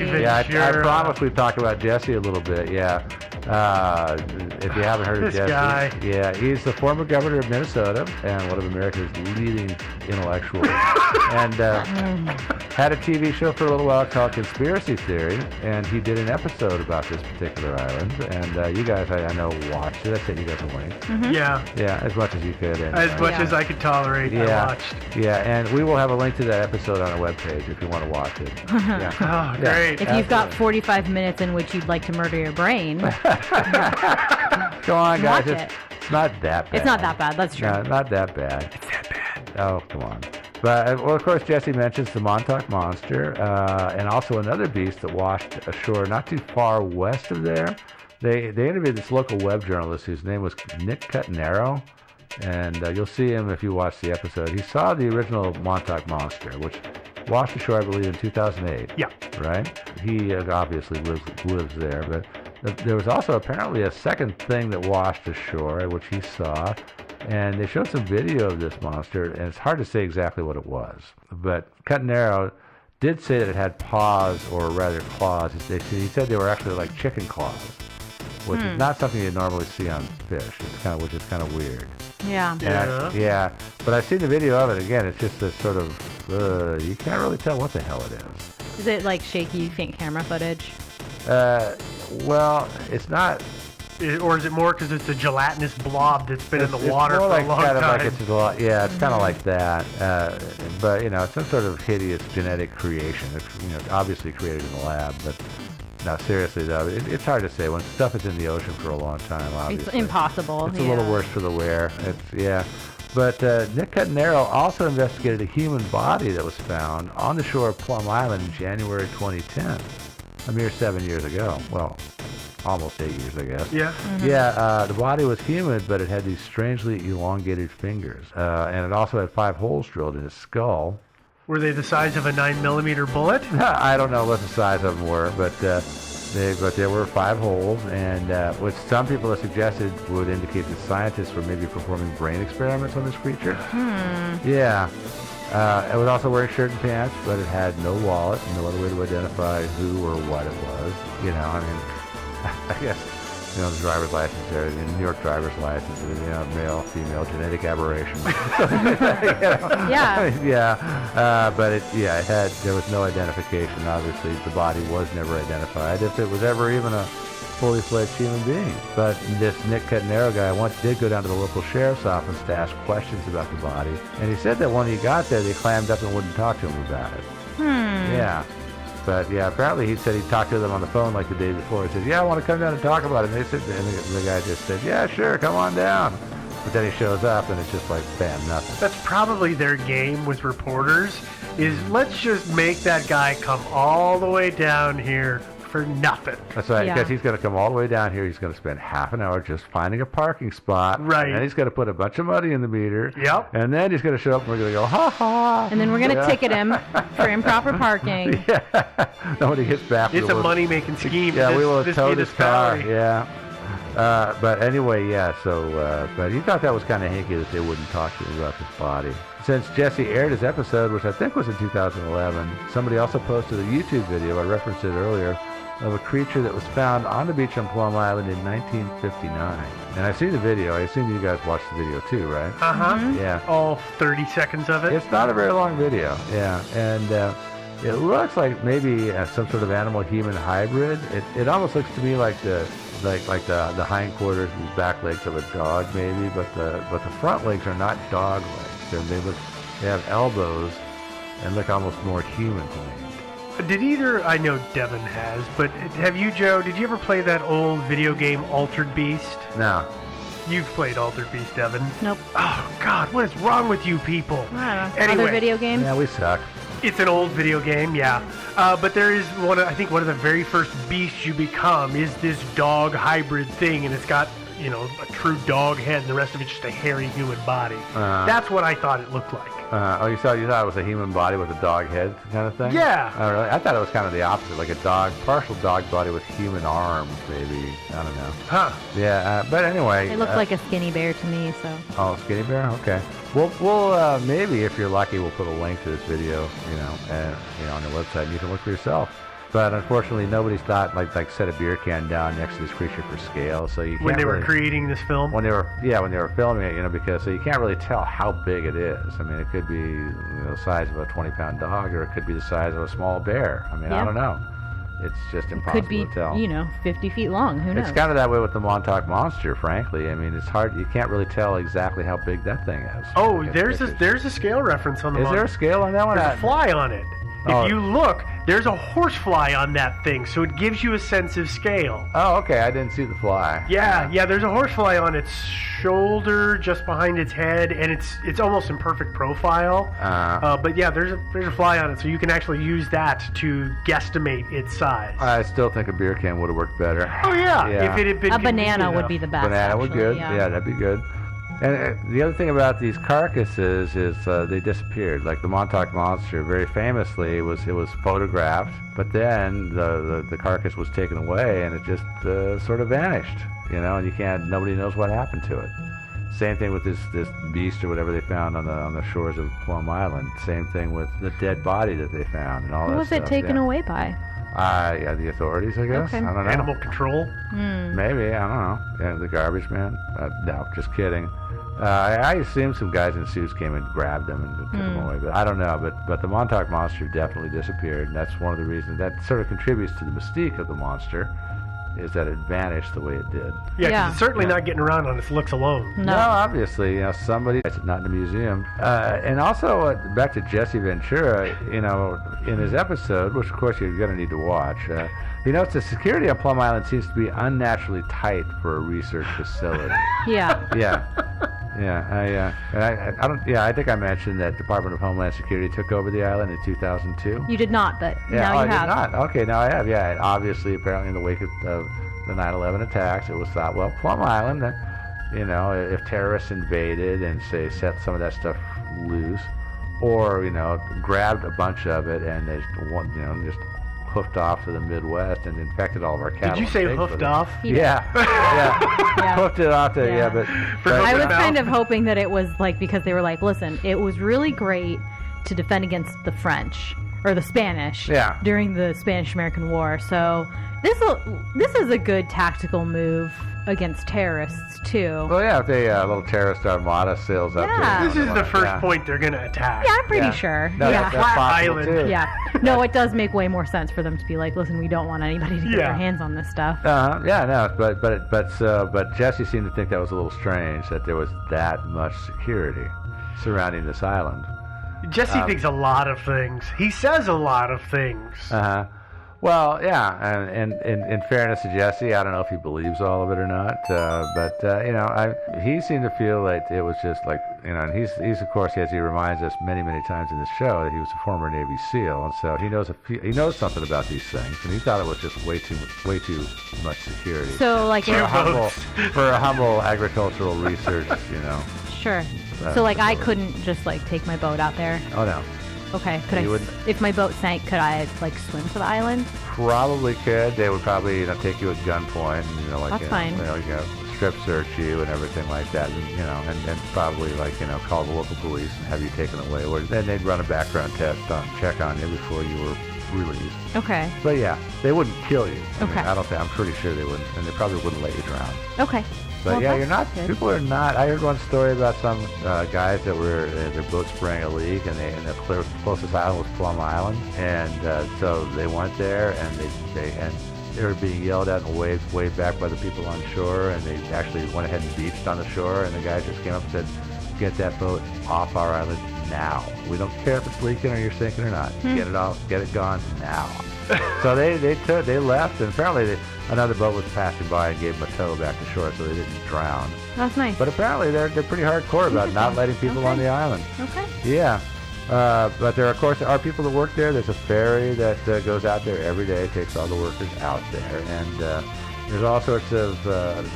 Yeah, I promise we've talked about Jesse a little bit. Yeah, if you haven't heard of Jesse, guy. Yeah, he's the former governor of Minnesota and one of America's leading intellectuals, and had a TV show for a little while called Conspiracy Theory, and he did an episode about this particular island. And you guys, I know, watched it. I sent you guys a link. Mm-hmm. Yeah, as much as you could. Anyway. As much as I could tolerate. I watched. Yeah, and we will have a link to that episode on our webpage if you want to watch it. Yeah. Oh, great. If you've got 45 minutes in which you'd like to murder your brain, come on, guys. watch it. It's not that bad. It's not that bad. That's true. No, not that bad. It's that bad. Oh, come on. But, well, of course, Jesse mentions the Montauk Monster and also another beast that washed ashore not too far west of there. They interviewed this local web journalist whose name was Nick Cutinero, and you'll see him if you watch the episode. He saw the original Montauk Monster, which washed ashore, I believe, in 2008. Yeah. Right? He obviously lives there, but there was also apparently a second thing that washed ashore, which he saw, and they showed some video of this monster, and it's hard to say exactly what it was. But Cutinero did say that it had paws, or rather claws. He said they were actually like chicken claws, which is not something you normally see on fish. Which is kind of weird. Yeah. Yeah. But I've seen the video of it. Again, it's just this sort of, you can't really tell what the hell it is. Is it like shaky, faint camera footage? Well, it's not. Or is it more because it's a gelatinous blob that's been in the water for like a long kind time? Of like it's kind of like that. But, it's some sort of hideous genetic creation. It's, obviously created in the lab, but no, seriously though, it's hard to say. When stuff is in the ocean for a long time, obviously. It's impossible. It's a little worse for the wear. But Nick Cutinero also investigated a human body that was found on the shore of Plum Island in January 2010, a mere 7 years ago. Well, almost 8 years, I guess. Yeah. Mm-hmm. Yeah, the body was human, but it had these strangely elongated fingers. And it also had 5 holes drilled in its skull. Were they the size of a 9mm bullet? I don't know what the size of them were, but there were 5 holes, and which some people have suggested would indicate that scientists were maybe performing brain experiments on this creature. Yeah. It was also wearing shirt and pants, but it had no wallet, no other way to identify who or what it was. I guess, the driver's license there, the New York driver's license, male, female, genetic aberration. Yeah. But there was no identification. Obviously, the body was never identified, if it was ever even a fully fledged human being. But this Nick Cutinero guy once did go down to the local sheriff's office to ask questions about the body, and he said that when he got there, they clammed up and wouldn't talk to him about it. Yeah. But apparently he said he talked to them on the phone like the day before. He said, "Yeah, I want to come down and talk about it." And the guy just said, "Yeah, sure, come on down." But then he shows up and it's just like, bam, nothing. That's probably their game with reporters, is let's just make that guy come all the way down here for nothing. That's right, because he's going to come all the way down here. He's going to spend half an hour just finding a parking spot. Right. And then he's going to put a bunch of money in the meter. Yep. And then he's going to show up and we're going to go, ha ha. And then we're going to ticket him for improper parking. Yeah. Then when he gets back, it's a money-making scheme. Yeah, we will tow this car. Salary. Yeah. But anyway, but he thought that was kind of hinky that they wouldn't talk to him about this body. Since Jesse aired his episode, which I think was in 2011, somebody also posted a YouTube video, I referenced it earlier, of a creature that was found on the beach on Plum Island in 1959. And I see the video. I assume you guys watched the video too, right? Uh-huh. Yeah. All 30 seconds of it? It's not a very long video. Yeah. And it looks like maybe some sort of animal-human hybrid. It almost looks to me like the hindquarters and back legs of a dog, maybe, but the front legs are not dog legs. They have elbows and look almost more human to me. I know Devin has, but have you, Joe, did you ever play that old video game Altered Beast? No. You've played Altered Beast, Devin. Nope. Oh, God, what is wrong with you people? I don't know. Anyway. Other video games? Yeah, we suck. It's an old video game, yeah. But there is one of the very first beasts you become is this dog hybrid thing, and it's got, a true dog head, and the rest of it's just a hairy human body. That's what I thought it looked like. You thought it was a human body with a dog head kind of thing? Yeah. Oh, really? I thought it was kind of the opposite, like a partial dog body with human arms, maybe. I don't know. Huh. Yeah, but anyway. It looked like a skinny bear to me, so. Oh, skinny bear? Okay. We'll maybe, if you're lucky, we'll put a link to this video, and on the website, and you can look for yourself. But unfortunately, nobody's thought like set a beer can down next to this creature for scale. So you can't When they were really- creating this film. when they were filming it, because so you can't really tell how big it is. I mean, it could be the size of a 20-pound dog, or it could be the size of a small bear. I mean, I Yeah. don't know. It's just impossible Could be, to tell. 50 feet long. Who knows? It's kind of that way with the Montauk Monster, frankly. I mean, it's hard. You can't really tell exactly how big that thing is. Oh, Because there's a scale reference on the Is there a scale on that one? There's a fly on it. Oh. If you look, there's a horsefly on that thing, so it gives you a sense of scale. Oh, okay. I didn't see the fly. Yeah, there's a horsefly on its shoulder, just behind its head, and it's almost in perfect profile. But yeah, there's a fly on it, so you can actually use that to guesstimate its size. I still think a beer can would have worked better. Oh yeah, Yeah. if it had been A banana convenient would be the best. Banana would actually, good. Yeah. That'd be good. And the other thing about these carcasses is they disappeared. Like the Montauk Monster, very famously, it was photographed, but then the carcass was taken away, and it just sort of vanished. And nobody knows what happened to it. Same thing with this beast or whatever they found on the shores of Plum Island. Same thing with the dead body that they found and all Who that was stuff. it taken away by? Yeah, the authorities, I guess. Okay. I don't know. Animal control. Maybe, I don't know. Yeah, the garbage man? No, just kidding. I assume some guys in suits came and grabbed them and took them away, but I don't know. But the Montauk Monster definitely disappeared, and that's one of the reasons that sort of contributes to the mystique of the monster, is that it vanished the way it did. Yeah, 'cause Yeah. it's certainly Yeah. not getting around on its looks alone. No. Obviously, somebody, it's not in a museum. And also, back to Jesse Ventura, in his episode, which of course you're going to need to watch, he notes the security on Plum Island seems to be unnaturally tight for a research facility. Yeah. Yeah. Yeah, I don't. Yeah, I think I mentioned that Department of Homeland Security took over the island in 2002. You did not, but Yeah, now I you have. did not. Okay, now I have. Yeah, and obviously, apparently, in the wake of the 9/11 attacks, it was thought, well, Plum Island, if terrorists invaded and say set some of that stuff loose, or grabbed a bunch of it and they just hoofed off to the Midwest and infected all of our cattle. Did you and say pigs hoofed with it. off? Yeah, Yeah. hoofed it off to Yeah. but I was Mouth. kind of hoping that it was because they were like, listen, it was really great to defend against the French or the Spanish Yeah. during the Spanish-American War. So this is a good tactical move against terrorists too. Well, yeah, if they little terrorist armada sails up Yeah. there. This is the first Yeah. point they're going to attack. Yeah, I'm pretty Yeah. sure. No, yeah. that's Flat possible island. too. Yeah. No, it does make way more sense for them to be like, listen, we don't want anybody to get Yeah. their hands on this stuff. Yeah, no, but Jesse seemed to think that was a little strange that there was that much security surrounding this island. Jesse thinks a lot of things. He says a lot of things. Well, yeah, and in fairness to Jesse, I don't know if he believes all of it or not, but he seemed to feel like it was just like, and he's of course, as he reminds us many times in this show, that he was a former Navy SEAL, and so he knows something about these things, and he thought it was just way too much security So like, for a humble agricultural research, sure. So like, I couldn't just like take my boat out there. Oh no. Okay. Could You I? wouldn't. If my boat sank, could I like swim to the island? Probably could. They would probably take you at gunpoint and That's fine. strip search you and everything like that, and probably call the local police and have you taken away. Or then they'd run a background check on you before you were released. Okay. But yeah, they wouldn't kill you. Okay. I'm pretty sure they wouldn't, and they probably wouldn't let you drown. Okay. But Well, yeah, that's good. people are not. I heard one story about some guys that were their boat sprang a leak, and the closest island was Plum Island, and so they went there, and they were being yelled at and waved back by the people on shore, and they actually went ahead and beached on the shore, and the guys just came up and said, "Get that boat off our island now. We don't care if it's leaking or you're sinking or not. Get it off, get it gone now." So they left, and apparently another boat was passing by and gave them a tow back to shore, so they didn't drown. That's nice. But apparently they're pretty hardcore about not letting people on the island. Okay. Yeah. But there, of course, are people that work there. There's a ferry that goes out there every day, takes all the workers out there. And there's all sorts of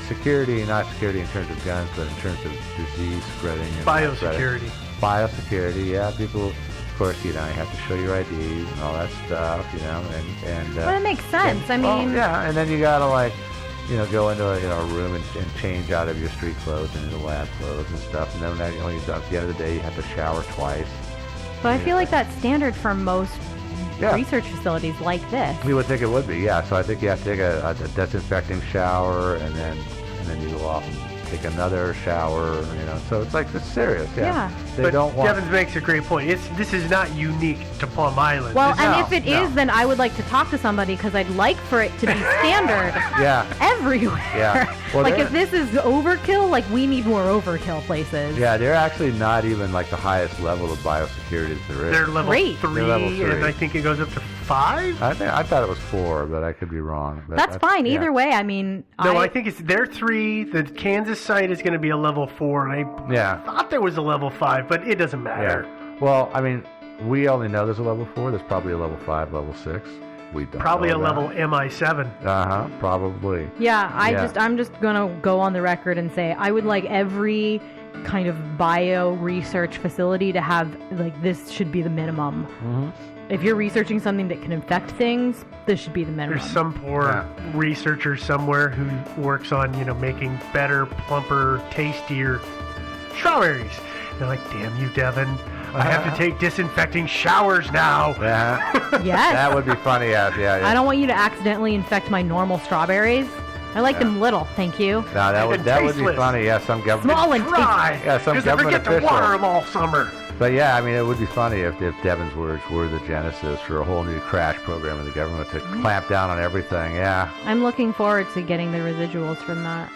security, not security in terms of guns, but in terms of disease spreading. And Biosecurity. Biosecurity, yeah. People, of course, you have to show your ID and all that stuff, and Well, it makes sense. I well, mean, yeah, and then you gotta go into a room and change out of your street clothes and into lab clothes and stuff, and then at the end of the day you have to shower twice. but I feel like that's standard for most Yeah. research facilities like this. You would think it would be, yeah. So I think you have to take a disinfecting shower, and then you go off and take another shower. So it's like it's serious. Yeah. Yeah. They But don't want. Devins makes a great point. This is not unique to Plum Island. Well, This- and No, if it no. is, then I would like to talk to somebody because I'd like for it to be standard Yeah. everywhere. Yeah. Well, like they're- if this is overkill, like we need more overkill places. Yeah, they're actually not even like the highest level of biosecurity that there is. they're level Great. 3, They're level and 3. I think it goes up to 5. I thought it was 4, but I could be wrong. But That's fine. yeah. Either way, I mean, No, I think they're 3. The Kansas site is going to be a level 4, and I Yeah. thought there was a level 5, but it doesn't matter. Yeah. Well, I mean, we only know there's a level 4. There's probably a level 5, level 6. We don't. Probably know a level MI7. Probably. Yeah, Yeah. I'm just gonna go on the record and say I would like every kind of bio research facility to have like this should be the minimum. Mm-hmm. If you're researching something that can infect things, this should be the minimum. There's some poor researcher somewhere who works on, making better, plumper, tastier strawberries. They're like, damn you, Devin. I have to take disinfecting showers now. Yeah. Yes. That would be funny. Yeah. I don't want you to accidentally infect my normal strawberries. I like them little, thank you. No, that would And be tasteless. funny. Yeah, some government. Small and Dry. Yeah, some because they government forget to official. water them all summer. But yeah, I mean, it would be funny if Devin's words were the genesis for a whole new crash program in the government to clamp down on everything. Yeah. I'm looking forward to getting the residuals from that.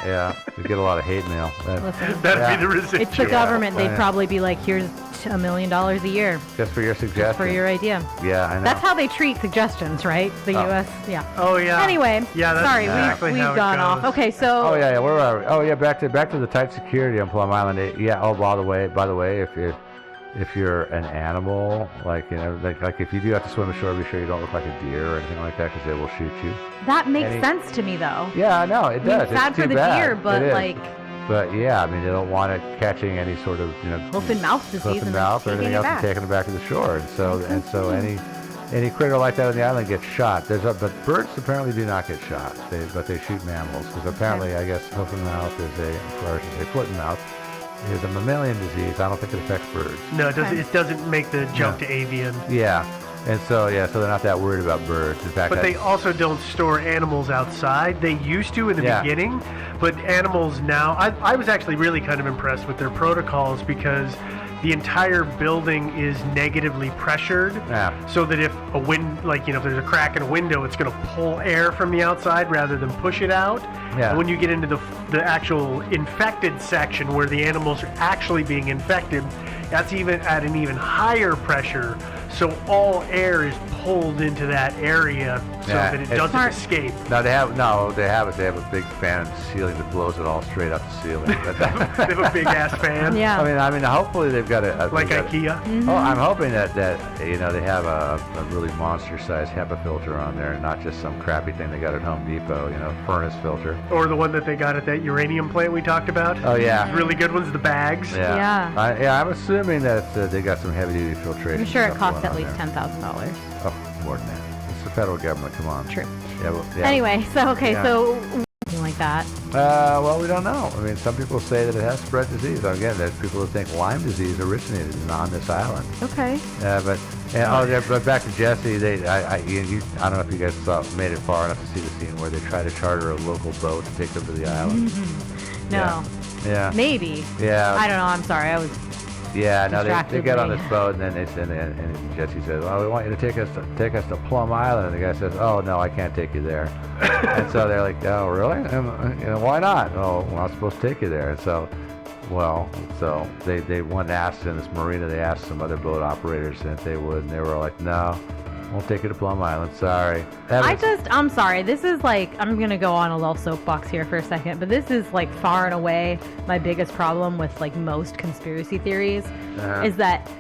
Yeah. We get a lot of hate mail. Listen, That'd Yeah. be the residual. it's the government. They'd Yeah. probably be like, here's $1 million a year Just for your suggestion. for your idea. Yeah, I know. That's how they treat suggestions, right? The Oh. U.S. Yeah. Oh, yeah. Anyway, Yeah, that's sorry, exactly we've how it gone off. goes. Okay, so Oh yeah. Where are we? Oh yeah, back to the tight security on Plum Island. Yeah. Oh, by the way, if you're an animal, like if you do have to swim ashore, be sure you don't look like a deer or anything like that, because they will shoot you. that makes Any- sense to me, though. Yeah, I know it I mean, does. it's sad It's for too the bad. deer, but It is. like But yeah, I mean, they don't want it catching any sort of hoof and mouth disease hoof and and then mouth or taking anything it else and back. taking it back to the shore, and so any critter like that on the island gets shot. But birds apparently do not get shot. But they shoot mammals, because apparently, I guess, hoof and mouth or I should say foot and mouth is a mammalian disease. I don't think it affects birds. No, it doesn't make the jump to avian. Yeah, and so they're not that worried about birds. In fact, But they also don't store animals outside. They used to in the Yeah. beginning, but animals now. I was actually really kind of impressed with their protocols, because the entire building is negatively pressured, Yeah. so that if a wind, if there's a crack in a window, it's going to pull air from the outside rather than push it out. Yeah. And when you get into the actual infected section where the animals are actually being infected, that's even at an even higher pressure. So all air is pulled into that area so Yeah, that it it's doesn't smart. escape. No, they have a big fan in the ceiling that blows it all straight up the ceiling. They have a big ass fan, Yeah. I mean, hopefully they've got like they've got IKEA. Oh, I'm hoping that they have a really monster-sized HEPA filter on there, and not just some crappy thing they got at Home Depot, furnace filter. Or the one that they got at that uranium plant we talked about. Oh yeah, Really good ones, the bags. yeah. Yeah. I'm assuming that they got some heavy-duty filtration. I'm sure it stuff costs going at on least there. $10,000. Oh, more than that. It's the federal government. Come on. True. Yeah. Well, yeah. Anyway, so Yeah. something like that. Well, we don't know. I mean, some people say that it has spread disease. Again, there's people who think Lyme disease originated on this island. Okay. But back to Jesse. I don't know if you guys made it far enough to see the scene where they try to charter a local boat to take them to the island. No. Yeah. Maybe. Yeah. I don't know. I'm sorry. I was. Yeah. No, they Distracted get on me. this boat, and then and Jesse says, "Oh, we want you to take us to Plum Island." And the guy says, "Oh no, I can't take you there." And so they're like, "Oh, really? And why not?" "Oh, well, I'm supposed to take you there." And so. Well, so they went and asked in this marina, they asked some other boat operators if they would, and they were like, no, won't take you to Plum Island, sorry. I'm sorry. This is like, I'm going to go on a little soapbox here for a second, but this is like far and away my biggest problem with like most conspiracy theories is that,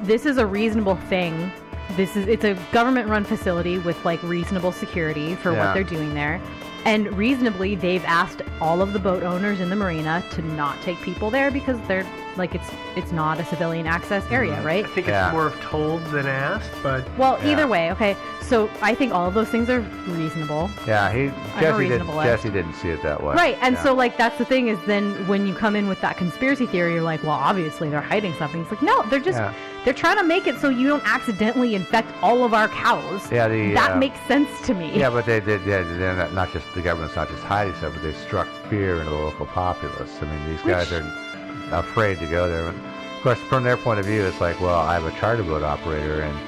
this is a reasonable thing. It's a government run facility with like reasonable security for Yeah. what they're doing there. And reasonably, they've asked all of the boat owners in the marina to not take people there because they're like it's not a civilian access area, right? I think Yeah. it's more of told than asked, but Well, Yeah. either way, okay. So I think all of those things are reasonable. Yeah, Jesse reasonableist. didn't see it that way. Right, and Yeah. so like that's the thing is then when you come in with that conspiracy theory, you're like, well, obviously they're hiding something. It's like no, they're just Yeah. They're trying to make it so you don't accidentally infect all of our cows. Yeah, that makes sense to me. Yeah, but they're not just, the government's not just hiding stuff, but they struck fear into the local populace. I mean, these guys are afraid to go there. And of course, from their point of view, it's like, well, I have a charter boat operator, and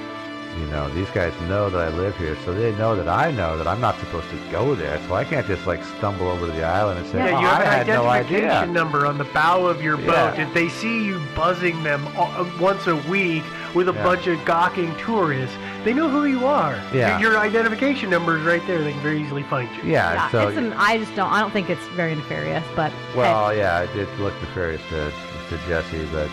these guys know that I live here, so they know that I'm not supposed to go there, so I can't just like stumble over to the island and say, Yeah, you I have had an no identification idea. number on the bow of your boat. If they see you buzzing them once a week with a bunch of gawking tourists, they know who you are. Yeah. Your identification number is right there. They can very easily find you. Yeah, so I don't think it's very nefarious, but well, yeah, it looked nefarious to Jesse, but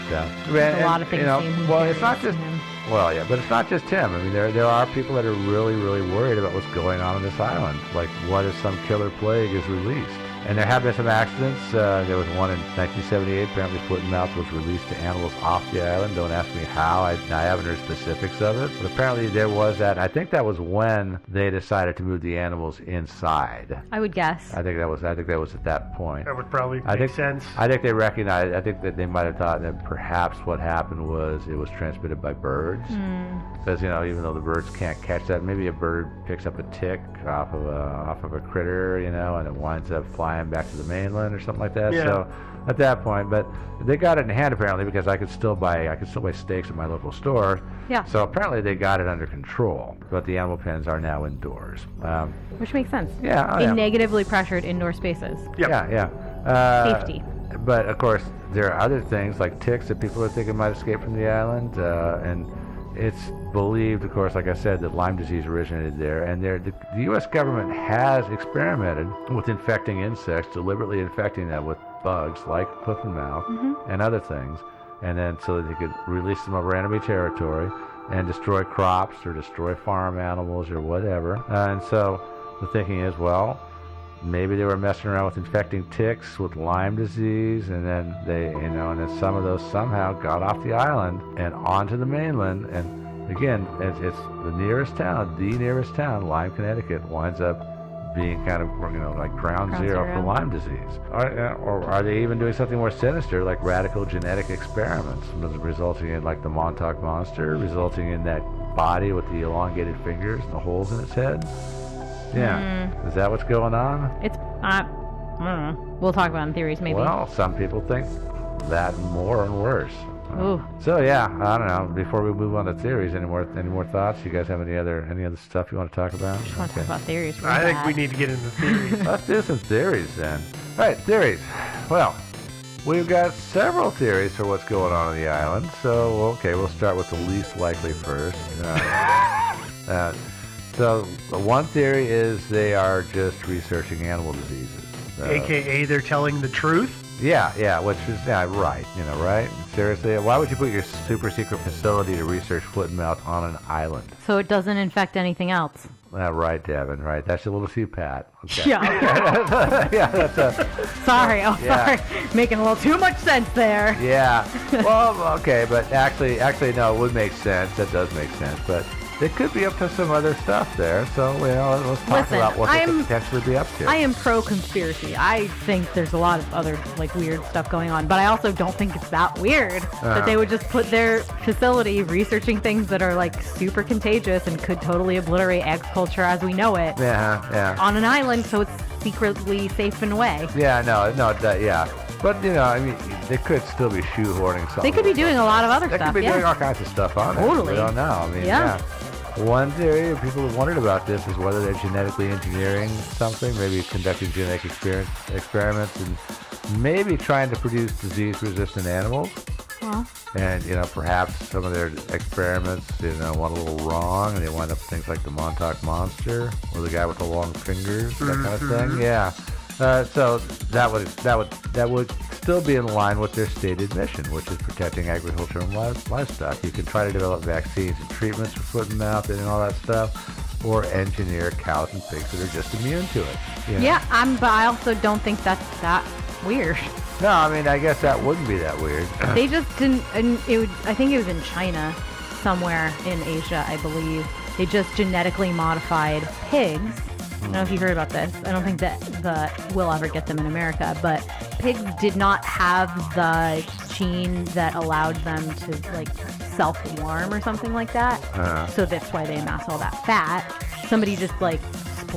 a lot of things seem well, it's not nefarious just to him. well, yeah, but it's not just him. I mean, there are people that are really, really worried about what's going on this island. Like, what if some killer plague is released? And there have been some accidents. There was one in 1978. Apparently, foot and mouth was released to animals off the island. Don't ask me how. I haven't heard specifics of it. But apparently, there was that. I think that was when they decided to move the animals inside. I would guess. I think that was at that point. That would probably make sense. I think they recognized. I think that they might have thought that perhaps what happened was it was transmitted by birds. Because even though the birds can't catch that, maybe a bird picks up a tick off of a critter, and it winds up flying back to the mainland or something like that. Yeah. So at that point, but they got it in hand apparently, because I could still buy steaks at my local store. Yeah. So apparently they got it under control. But the animal pens are now indoors. Which makes sense. Yeah. In negatively pressured indoor spaces. Yep. Yeah. Safety. But of course, there are other things like ticks that people are thinking might escape from the island, and it's believed, of course, like I said, that Lyme disease originated there. And the U.S. government has experimented with infecting insects, deliberately infecting them with bugs like foot and mouth and other things, and then so that they could release them over enemy territory and destroy crops or destroy farm animals or whatever. And so the thinking is, well, maybe they were messing around with infecting ticks with Lyme disease, and then and then some of those somehow got off the island and onto the mainland. And again, it's the nearest town, Lyme, Connecticut, winds up being kind of like ground zero for Lyme disease. Or are they even doing something more sinister, like radical genetic experiments, resulting in like the Montauk monster, resulting in that body with the elongated fingers and the holes in its head? Yeah. Is that what's going on? It's I don't know. We'll talk about it in theories, maybe. Well, some people think that more and worse. Ooh. So yeah, I don't know. Before we move on to theories, any more thoughts? You guys have any other stuff you want to talk about? I just want to talk about theories. I think we need to get into theories. Let's do some theories then. All right, theories. Well, we've got several theories for what's going on the island. So okay, we'll start with the least likely first. So one theory is they are just researching animal diseases. AKA they're telling the truth? Yeah, which is right, right? Seriously, why would you put your super secret facility to research foot and mouth on an island? So it doesn't infect anything else. Right, Devin, right. That's a little too pat. Okay. Yeah. Yeah, that's sorry, sorry. Making a little too much sense there. Yeah. Well, okay, but actually, no, it would make sense. That does make sense, but they could be up to some other stuff there. So, let's talk about what they could potentially be up to. I am pro-conspiracy. I think there's a lot of other weird stuff going on, but I also don't think it's that weird that they would just put their facility researching things that are super contagious and could totally obliterate agriculture as we know it. Yeah. On an island, so it's secretly safe and away. Yeah, yeah. But, they could still be shoehorning something. They could be doing a lot of other stuff. They could be doing all kinds of stuff on it. Totally. We don't know. Yeah. One theory people have wondered about this is whether they're genetically engineering something, maybe conducting genetic experiments and maybe trying to produce disease-resistant animals. Well. And, perhaps some of their experiments, went a little wrong, and they wind up with things like the Montauk Monster, or the guy with the long fingers, that kind of thing. Yeah. So that would still be in line with their stated mission, which is protecting agriculture and livestock. You can try to develop vaccines and treatments for foot and mouth and all that stuff, or engineer cows and pigs that are just immune to it. Yeah, but I also don't think that's that weird. No, I guess that wouldn't be that weird. They just didn't. I think it was in China, somewhere in Asia, I believe. They just genetically modified pigs. I don't know if you heard about this. I don't think that we'll ever get them in America, but pigs did not have the gene that allowed them to like self-warm or something like that. So that's why they amass all that fat. Somebody just like